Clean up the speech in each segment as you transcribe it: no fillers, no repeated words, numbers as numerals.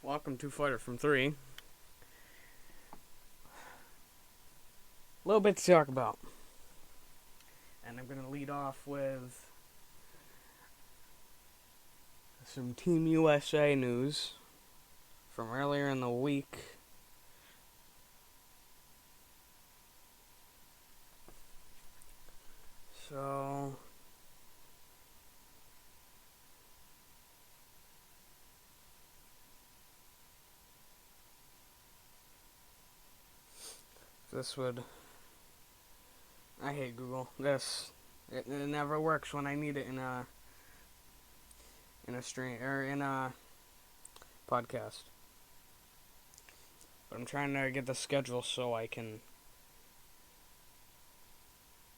Welcome to Fighter from 3. A little bit to talk about. And I'm going to lead off with some Team USA news from earlier in the week. So this would... I hate Google. It never works when I need it in a stream or in a podcast. But I'm trying to get the schedule so I can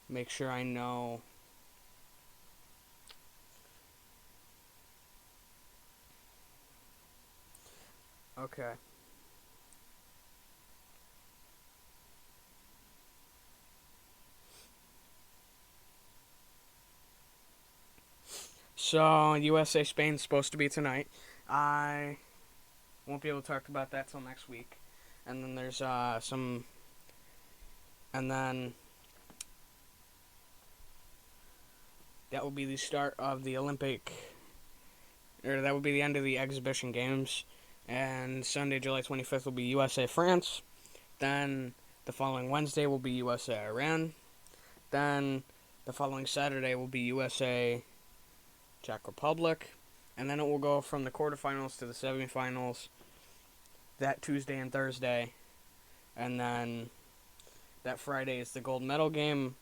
make sure I know okay. So, USA Spain's supposed to be tonight. I won't be able to talk about that till next week. And then there's and then that will be the start of the Olympic, or that will be the end of the exhibition games. And Sunday, July 25th will be USA France. Then the following Wednesday will be USA Iran. Then the following Saturday will be USA Czech Republic. And then it will go from the quarterfinals to the semifinals that Tuesday and Thursday. And then that Friday is the gold medal game.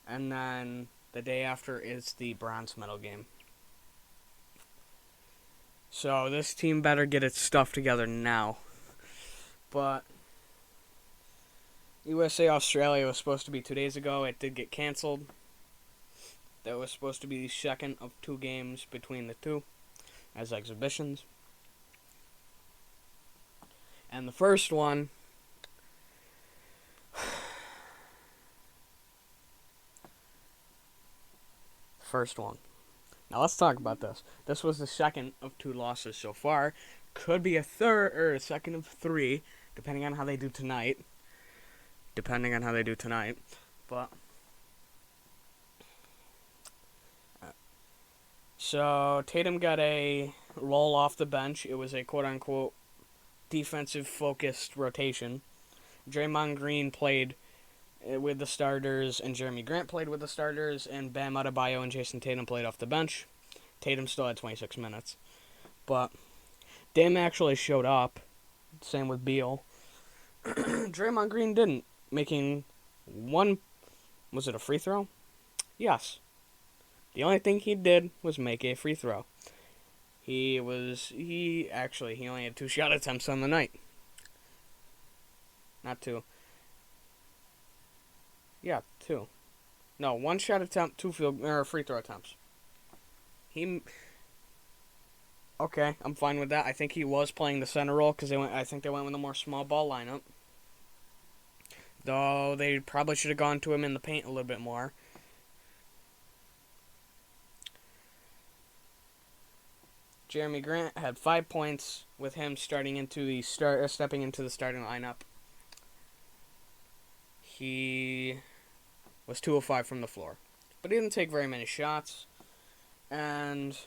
And then the day after is the bronze medal game. So this team better get its stuff together now. But USA Australia was supposed to be 2 days ago. It did get canceled. That was supposed to be the second of two games between the two as exhibitions. And the first one Now let's talk about this. This was the second of two losses so far. Could be a third or a second of three, depending on how they do tonight. But so Tatum got a roll off the bench. It was a quote-unquote defensive-focused rotation. Draymond Green played with the starters, and Jeremy Grant played with the starters, and Bam Adebayo and Jason Tatum played off the bench. Tatum still had 26 minutes. But Dame actually showed up. Same with Beal. Draymond Green didn't, making one... Was it a free throw? Yes. The only thing he did was make a free throw. He only had 2 shot attempts on the night. Not 2. Yeah, 2. No, 1 shot attempt, 2 free throw attempts. Okay, I'm fine with that. I think he was playing the center role because I think they went with a more small ball lineup. Though they probably should have gone to him in the paint a little bit more. Jeremy Grant had 5 points with him stepping into the starting lineup. He was 2 of 5 from the floor, but he didn't take very many shots, and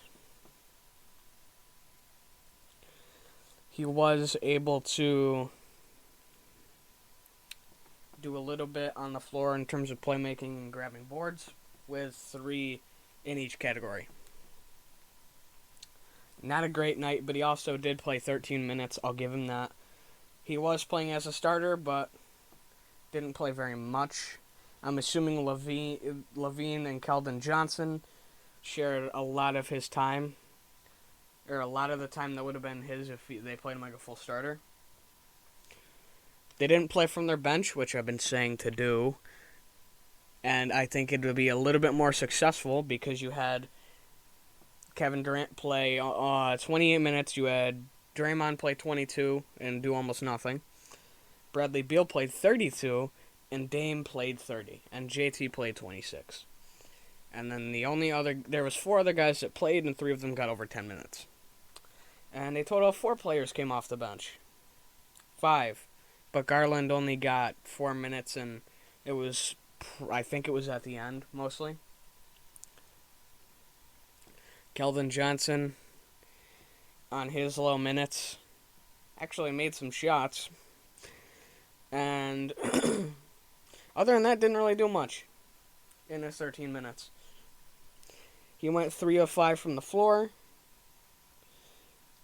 he was able to do a little bit on the floor in terms of playmaking and grabbing boards, with 3 in each category. Not a great night, but he also did play 13 minutes. I'll give him that. He was playing as a starter, but didn't play very much. I'm assuming Levine and Keldon Johnson shared a lot of his time, or a lot of the time that would have been his if they played him like a full starter. They didn't play from their bench, which I've been saying to do, and I think it would be a little bit more successful because you had Kevin Durant play 28 minutes. You had Draymond play 22 and do almost nothing. Bradley Beal played 32, and Dame played 30, and JT played 26. And then there was 4 other guys that played, and 3 of them got over 10 minutes. And And a total of 4 players came off the bench. 5. But Garland only got 4 minutes, and I think it was at the end, mostly. Kelvin Johnson, on his low minutes, actually made some shots. And other than that, didn't really do much in his 13 minutes. He went 3 of 5 from the floor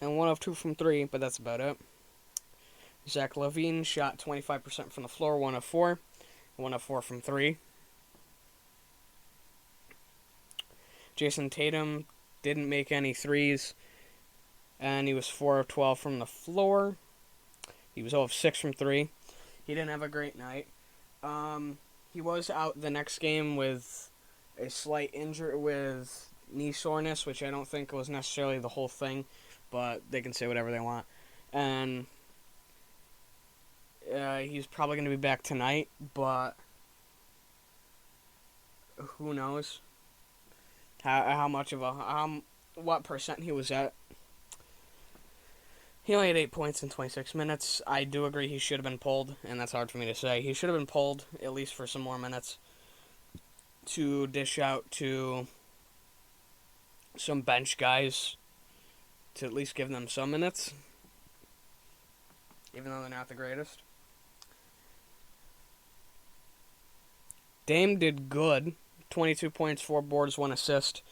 and 1 of 2 from 3, but that's about it. Zach LaVine shot 25% from the floor, 1 of 4. 1 of 4 from 3. Jason Tatum didn't make any threes, and he was 4 of 12 from the floor. He was 0 of 6 from 3. He didn't have a great night. He was out the next game with a slight injury with knee soreness, which I don't think was necessarily the whole thing, but they can say whatever they want. And he's probably going to be back tonight, but who knows how much of what percent he was at. He only had 8 points in 26 minutes. I do agree he should have been pulled, and that's hard for me to say. He should have been pulled at least for some more minutes to dish out to some bench guys to at least give them some minutes, even though they're not the greatest. Dame did good. 22 points, 4 boards, 1 assist.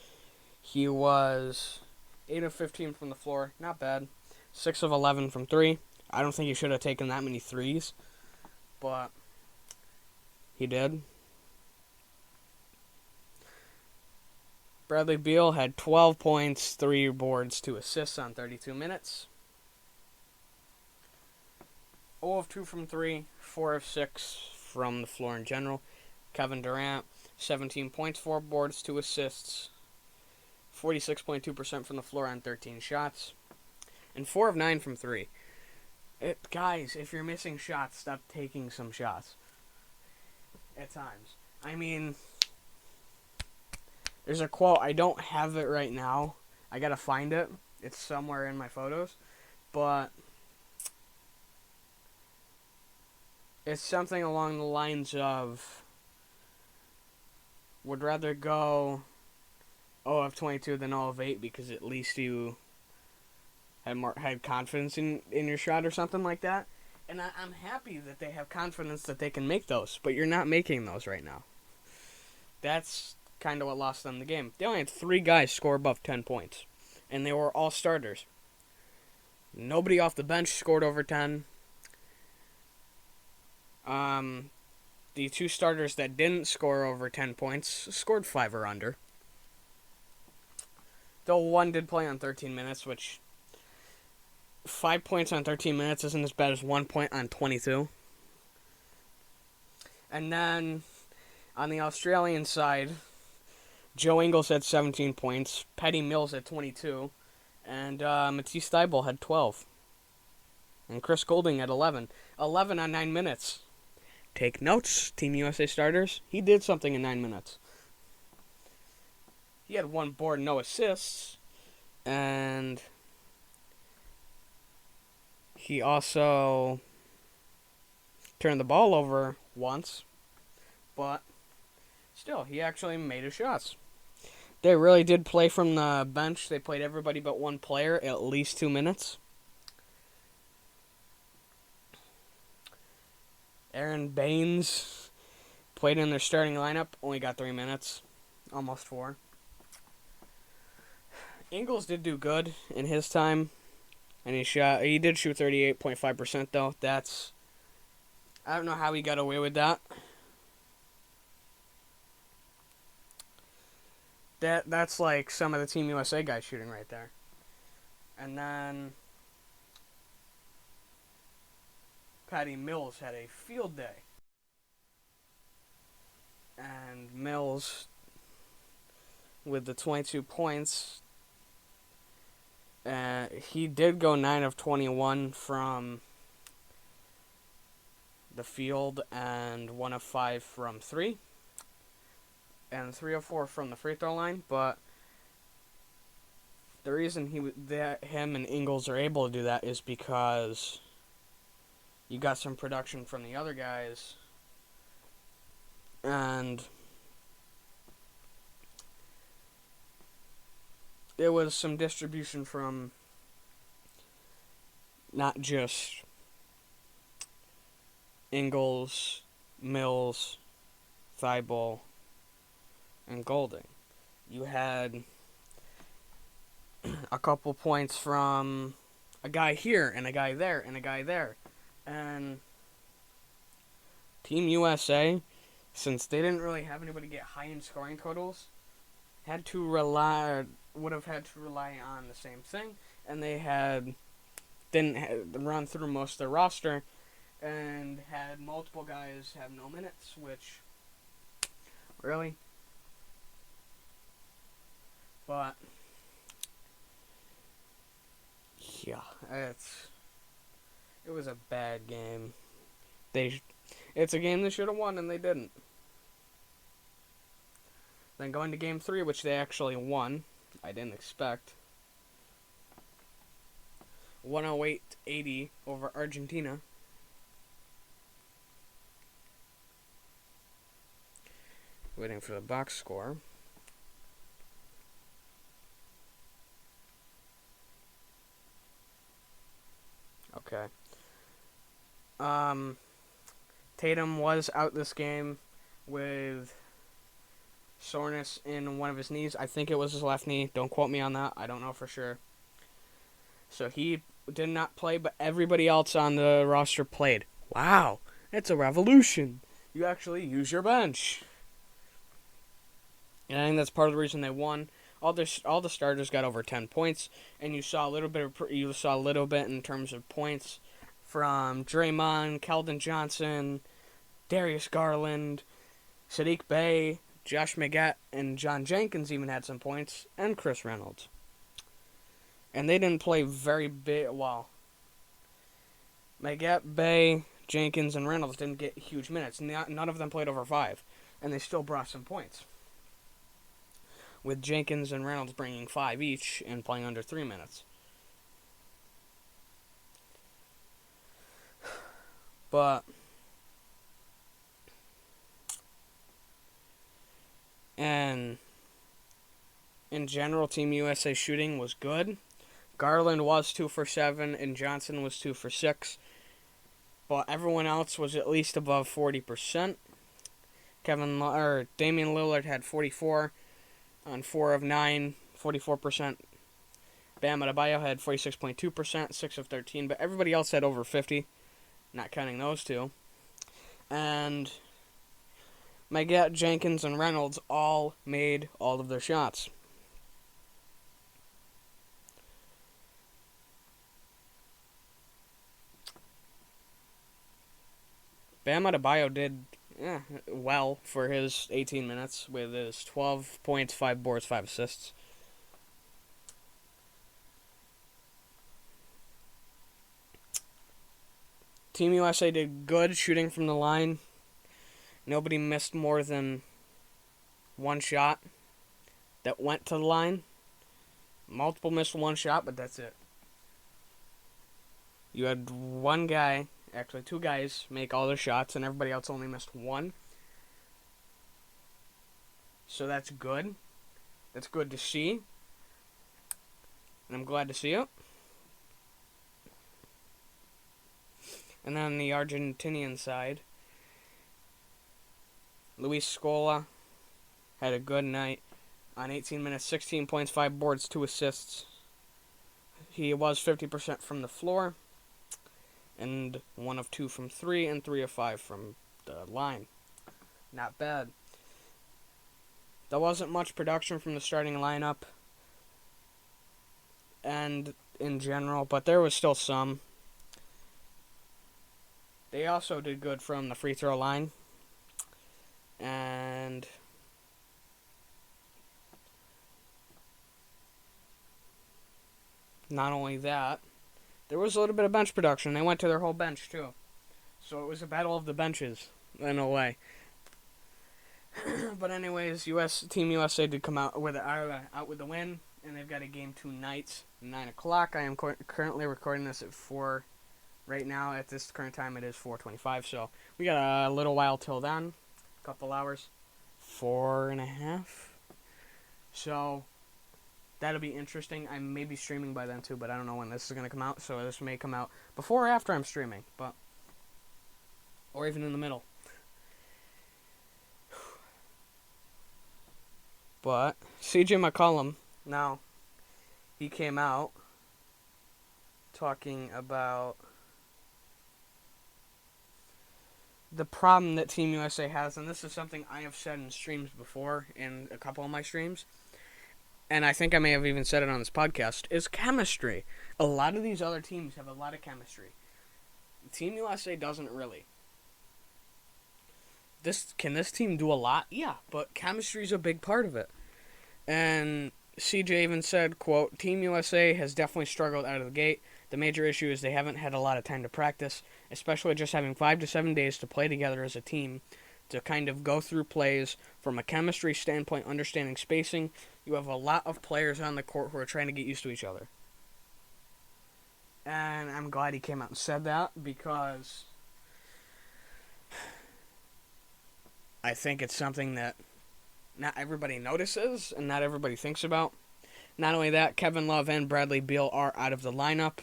He was 8 of 15 from the floor. Not bad. 6 of 11 from 3. I don't think he should have taken that many threes, but he did. Bradley Beal had 12 points, 3 boards, 2 assists on 32 minutes. 0 of 2 from 3, 4 of 6 from the floor in general. Kevin Durant, 17 points, 4 boards, 2 assists. 46.2% from the floor on 13 shots. And 4 of 9 from 3. Guys, if you're missing shots, stop taking some shots. At times. I mean, there's a quote. I don't have it right now. I gotta find it. It's somewhere in my photos. But it's something along the lines of, would rather go 0 of 22 than 0 of 8 because at least you had confidence in your shot or something like that. And I'm happy that they have confidence that they can make those, but you're not making those right now. That's kind of what lost them the game. They only had 3 guys score above 10 points, and they were all starters. Nobody off the bench scored over 10. The 2 starters that didn't score over 10 points scored 5 or under. Though 1 did play on 13 minutes, which 5 points on 13 minutes isn't as bad as 1 point on 22. And then, on the Australian side, Joe Ingles had 17 points, Patty Mills had 22, and Matisse Thybulle had 12. And Chris Goulding had 11. 11 on 9 minutes. Take notes, Team USA starters. He did something in 9 minutes. He had 1 board, no assists, and he also turned the ball over once, but still, he actually made his shots. They really did play from the bench. They played everybody but 1 player at least 2 minutes. Aaron Baines played in their starting lineup, only got 3 minutes, almost 4. Ingles did do good in his time, and he did shoot 38.5% though. I don't know how he got away with that. That's like some of the Team USA guys shooting right there. And then Patty Mills had a field day. And Mills, with the 22 points, he did go 9 of 21 from the field and 1 of 5 from 3. And 3 of 4 from the free throw line, but the reason him and Ingles are able to do that is because you got some production from the other guys, and there was some distribution from not just Ingles, Mills, Thibault, and Golding. You had a couple points from a guy here and a guy there and a guy there. And Team USA, since they didn't really have anybody get high in scoring totals, would have had to rely on the same thing, and they didn't run through most of their roster and had multiple guys have no minutes, which really, but yeah, it was a bad game. It's a game they should have won, and they didn't. Then going to Game 3, which they actually won. I didn't expect. 108-80 over Argentina. Waiting for the box score. Okay. Tatum was out this game with soreness in one of his knees. I think it was his left knee. Don't quote me on that. I don't know for sure. So he did not play, but everybody else on the roster played. Wow, it's a revolution. You actually use your bench. And I think that's part of the reason they won. All the starters got over 10 points, and you saw a little bit in terms of points from Draymond, Keldon Johnson, Darius Garland, Sadiq Bey, Josh Magette, and John Jenkins even had some points, and Chris Reynolds. And they didn't play very big. Well, Magette, Bey, Jenkins, and Reynolds didn't get huge minutes. None of them played over 5, and they still brought some points, with Jenkins and Reynolds bringing 5 each and playing under 3 minutes. But and in general, Team USA shooting was good. Garland was 2 for 7 and Johnson was 2 for 6. But everyone else was at least above 40%. Damian Lillard had 44 on 4 of 9, 44%. Bam Adebayo had 46.2%, 6 of 13, but everybody else had over 50, not counting those two. And Magette, Jenkins, and Reynolds all made all of their shots. Bam Adebayo did well for his 18 minutes with his 12 points, 5 boards, 5 assists. Team USA did good shooting from the line. Nobody missed more than one shot that went to the line. Multiple missed one shot, but that's it. You had one guy, actually 2 guys, make all their shots, and everybody else only missed one. So that's good. That's good to see. And I'm glad to see it. And then on the Argentinian side, Luis Scola had a good night on 18 minutes, 16 points, 5 boards, 2 assists. He was 50% from the floor, and 1 of 2 from 3, and 3 of 5 from the line. Not bad. There wasn't much production from the starting lineup, and in general, but there was still some. They also did good from the free throw line. And not only that, there was a little bit of bench production. They went to their whole bench, too. So it was a battle of the benches, in a way. But anyways, Team USA did come out with the win. and they've got a game tonight, 9 o'clock. I am currently recording this at 4. Right now, at this current time, it is 4:25, so we got a little while till then. A couple hours. 4.5. So, that'll be interesting. I may be streaming by then, too, but I don't know when this is going to come out, so this may come out before or after I'm streaming, but or even in the middle. But CJ McCollum, now, he came out talking about the problem that Team USA has, and this is something I have said in streams before, in a couple of my streams, and I think I may have even said it on this podcast, is chemistry. A lot of these other teams have a lot of chemistry. Team USA doesn't really. Can this team do a lot? Yeah, but chemistry is a big part of it. And CJ even said, quote, Team USA has definitely struggled out of the gate. The major issue is they haven't had a lot of time to practice, especially just having 5 to 7 days to play together as a team, to kind of go through plays from a chemistry standpoint, understanding spacing. You have a lot of players on the court who are trying to get used to each other. And I'm glad he came out and said that, because I think it's something that not everybody notices and not everybody thinks about. Not only that, Kevin Love and Bradley Beal are out of the lineup,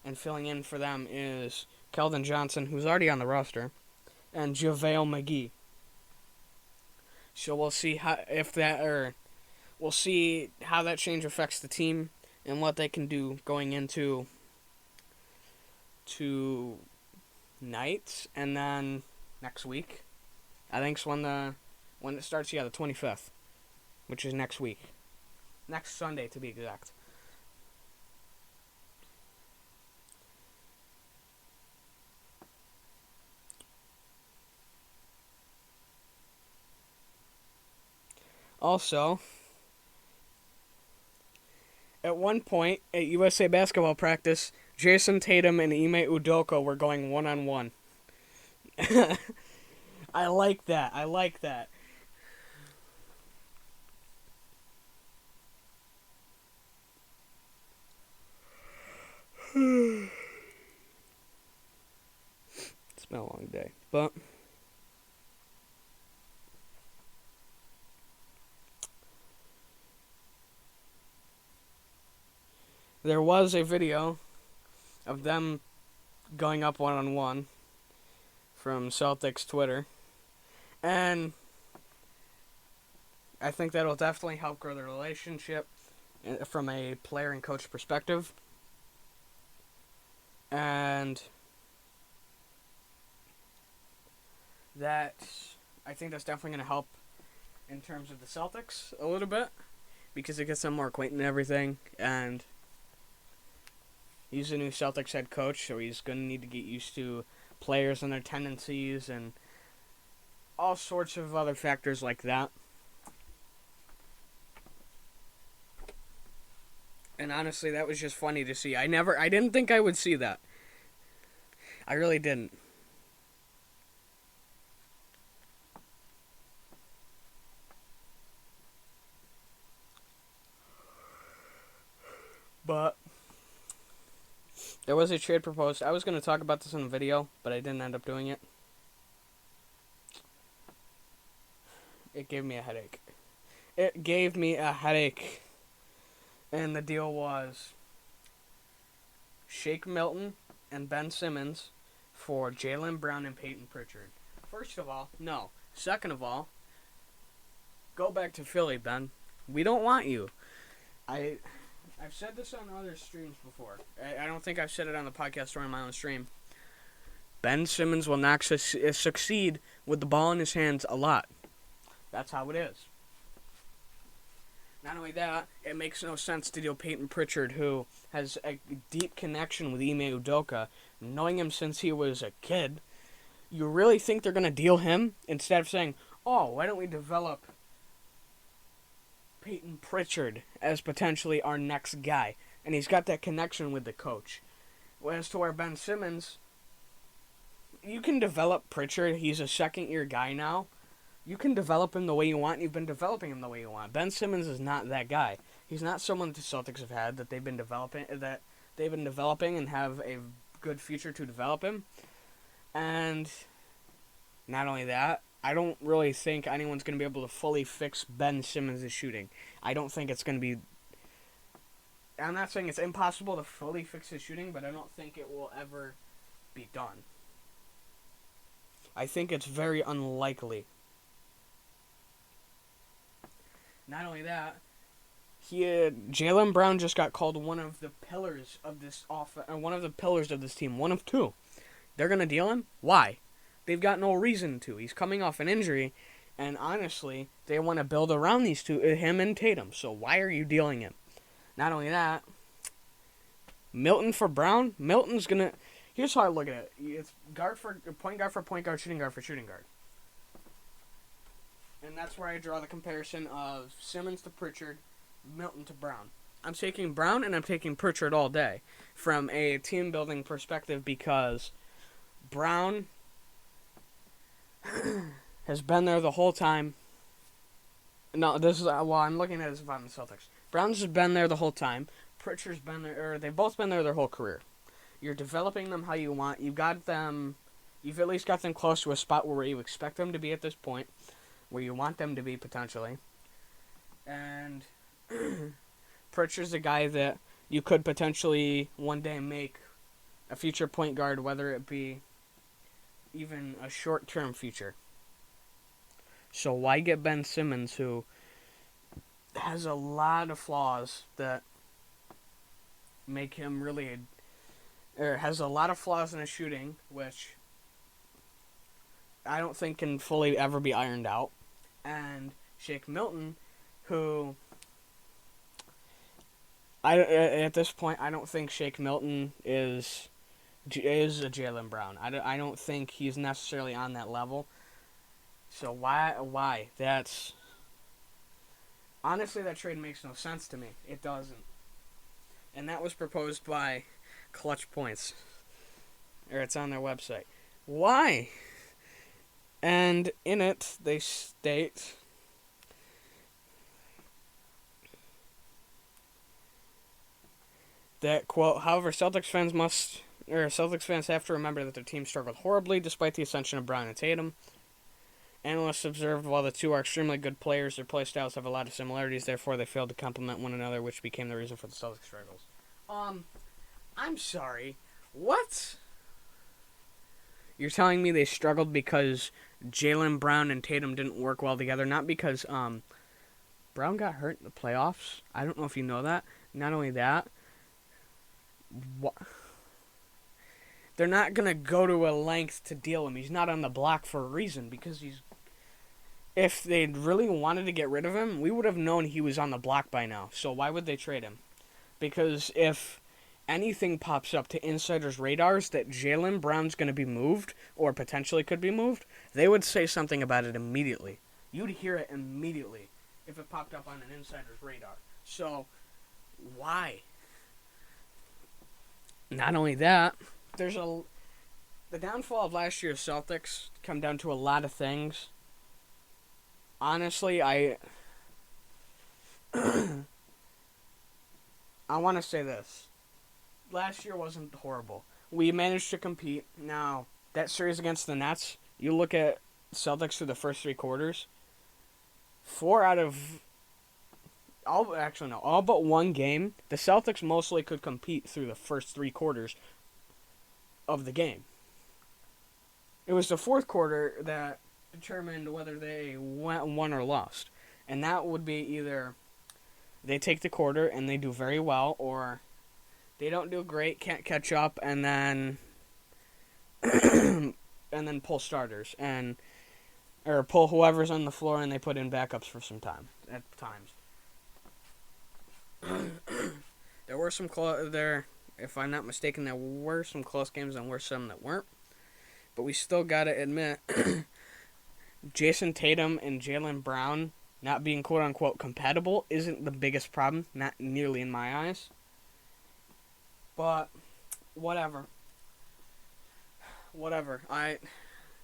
and filling in for them is Keldon Johnson, who's already on the roster, and JaVale McGee. So we'll see how that change affects the team and what they can do going into night and then next week. I think it's when it starts. Yeah, the 25th, which is next week, next Sunday to be exact. Also, at one point at USA basketball practice, Jason Tatum and Ime Udoka were going one-on-one. I like that. It's been a long day, but there was a video of them going up one-on-one from Celtics Twitter, and I think that'll definitely help grow the relationship from a player and coach perspective. And I think that's definitely going to help in terms of the Celtics a little bit, because it gets them more acquainted and everything, and he's the new Celtics head coach, so he's going to need to get used to players and their tendencies and all sorts of other factors like that. And honestly, that was just funny to see. I didn't think I would see that. I really didn't. But there was a trade proposed. I was going to talk about this in a video, but I didn't end up doing it. It gave me a headache. And the deal was Shake Milton and Ben Simmons for Jaylen Brown and Peyton Pritchard. First of all, no. Second of all, go back to Philly, Ben. We don't want you. I've said this on other streams before. I don't think I've said it on the podcast or on my own stream. Ben Simmons will not succeed with the ball in his hands a lot. That's how it is. Not only that, it makes no sense to deal Peyton Pritchard, who has a deep connection with Ime Udoka, knowing him since he was a kid. You really think they're going to deal him instead of saying, oh, why don't we develop Peyton Pritchard as potentially our next guy? And he's got that connection with the coach. As to where Ben Simmons, you can develop Pritchard. He's a second-year guy now. You can develop him the way you want. You've been developing him the way you want. Ben Simmons is not that guy. He's not someone the Celtics have had that they've been developing and have a good future to develop him. And not only that, I don't really think anyone's going to be able to fully fix Ben Simmons' shooting. I don't think it's going to be... I'm not saying it's impossible to fully fix his shooting, but I don't think it will ever be done. I think it's very unlikely. Not only that, Jaylen Brown just got called one of the pillars of this team. One of two. They're gonna deal him. Why? They've got no reason to. He's coming off an injury, and honestly, they want to build around these two, him and Tatum. So why are you dealing him? Not only that, Milton for Brown. Milton's gonna. Here's how I look at it. It's point guard for point guard, shooting guard for shooting guard. And that's where I draw the comparison of Simmons to Pritchard, Milton to Brown. I'm taking Brown and I'm taking Pritchard all day from a team building perspective because Brown has been there the whole time. No, this is I'm looking at it if I'm the Celtics. Brown's has been there the whole time. Pritchard's been there, or they've both been there their whole career. You're developing them how you want. You've at least got them close to a spot where you expect them to be at this point, where you want them to be potentially. And Pritchard's a guy that you could potentially one day make a future point guard, whether it be even a short-term future. So why get Ben Simmons, who has a lot of flaws that make him has a lot of flaws in his shooting, which I don't think can fully ever be ironed out. And Shake Milton, who at this point I don't think Shake Milton is a Jaylen Brown. I don't think he's necessarily on that level. So why? That's honestly, that trade makes no sense to me. It doesn't. And that was proposed by Clutch Points, or it's on their website. Why? And in it, they state that, quote, however, Celtics fans have to remember that their team struggled horribly despite the ascension of Brown and Tatum. Analysts observed while the two are extremely good players, their play styles have a lot of similarities, therefore they failed to complement one another, which became the reason for the Celtics' struggles. I'm sorry. What? You're telling me they struggled because Jaylen Brown and Tatum didn't work well together, not because Brown got hurt in the playoffs? I don't know if you know that. Not only that, they're not going to go to a length to deal him. He's not on the block for a reason, because if they really wanted to get rid of him, we would have known he was on the block by now. So why would they trade him? Because if anything pops up to insiders' radars that Jaylen Brown's going to be moved, or potentially could be moved, they would say something about it immediately. You'd hear it immediately if it popped up on an insider's radar. So, why? Not only that, the downfall of last year's Celtics come down to a lot of things. Honestly, I want to say this. Last year wasn't horrible. We managed to compete. Now, that series against the Nets, you look at Celtics through the first three quarters, all but one game, the Celtics mostly could compete through the first three quarters of the game. It was the fourth quarter that determined whether they won or lost. And that would be either they take the quarter and they do very well, or they don't do great, can't catch up, and then pull starters or pull whoever's on the floor and they put in backups for some time at times. There were some if I'm not mistaken, there were some close games and were some that weren't. But we still gotta admit, Jason Tatum and Jaylen Brown not being quote unquote compatible isn't the biggest problem, not nearly in my eyes. But whatever.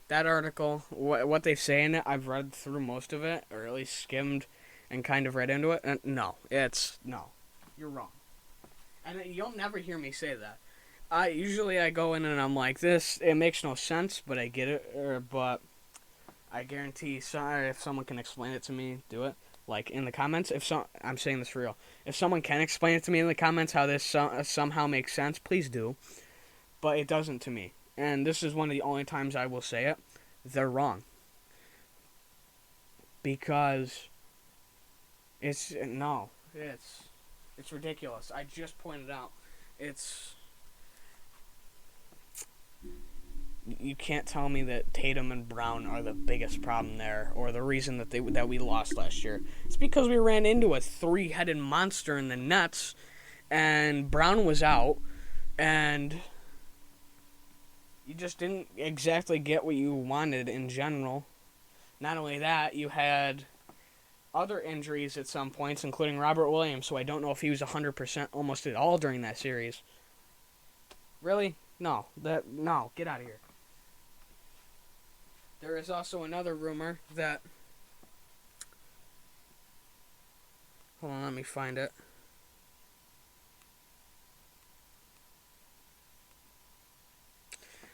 That article, what they say in it, I've read through most of it, or at least skimmed and kind of read into it. And no. You're wrong. And you'll never hear me say that. I go in and I'm like, this, it makes no sense, but I get it, but I guarantee, if someone can explain it to me, do it. Like, in the comments, I'm saying this for real. If someone can explain it to me in the comments how this somehow makes sense, please do. But it doesn't to me. And this is one of the only times I will say it. They're wrong. Because it's ridiculous. I just pointed out. You can't tell me that Tatum and Brown are the biggest problem there, or the reason that we lost last year. It's because we ran into a three-headed monster in the Nets, and Brown was out, and you just didn't exactly get what you wanted in general. Not only that, you had other injuries at some points, including Robert Williams, so I don't know if he was 100% almost at all during that series. Really? No, get out of here. There is also another rumor that... Hold on, let me find it.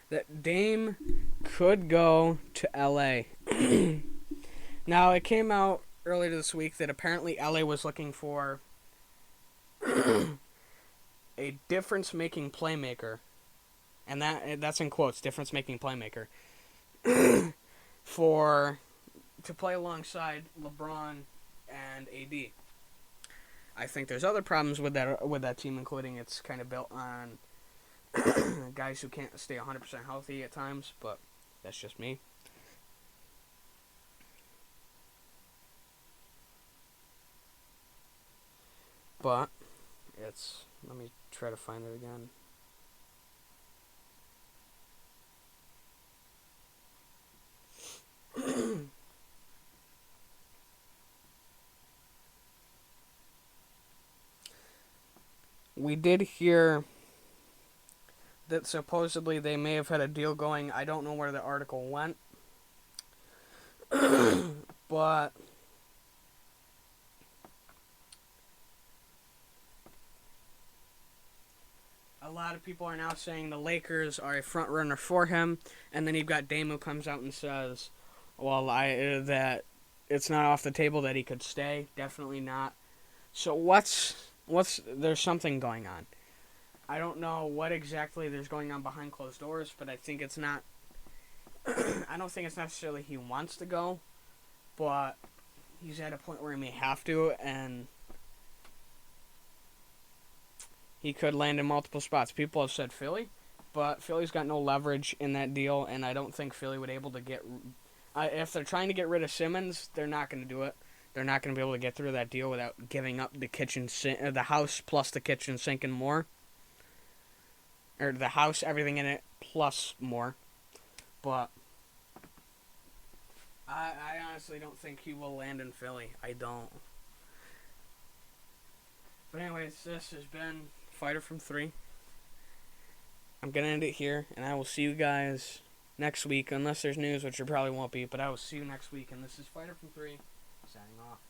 That Dame could go to LA. Now, it came out earlier this week that apparently LA was looking for a difference-making playmaker. And that's in quotes, difference-making playmaker. To play alongside LeBron and AD. I think there's other problems with that team, including it's kind of built on guys who can't stay 100% healthy at times, but that's just me. But let me try to find it again. We did hear that supposedly they may have had a deal going. I don't know where the article went. But a lot of people are now saying the Lakers are a front runner for him, and then you've got Dame who comes out and says, well, that it's not off the table that he could stay. Definitely not. So there's something going on. I don't know what exactly there's going on behind closed doors, but I think it's not... I don't think it's necessarily he wants to go, but he's at a point where he may have to, and he could land in multiple spots. People have said Philly, but Philly's got no leverage in that deal, and I don't think Philly would able to get... if they're trying to get rid of Simmons, they're not going to do it. They're not going to be able to get through that deal without giving up the house plus the kitchen sink and more. Or the house, everything in it, plus more. But I honestly don't think he will land in Philly. I don't. But anyways, this has been Fighter from 3. I'm going to end it here, and I will see you guys next week, unless there's news, which there probably won't be, but I will see you next week, and this is Fighter from 3, signing off.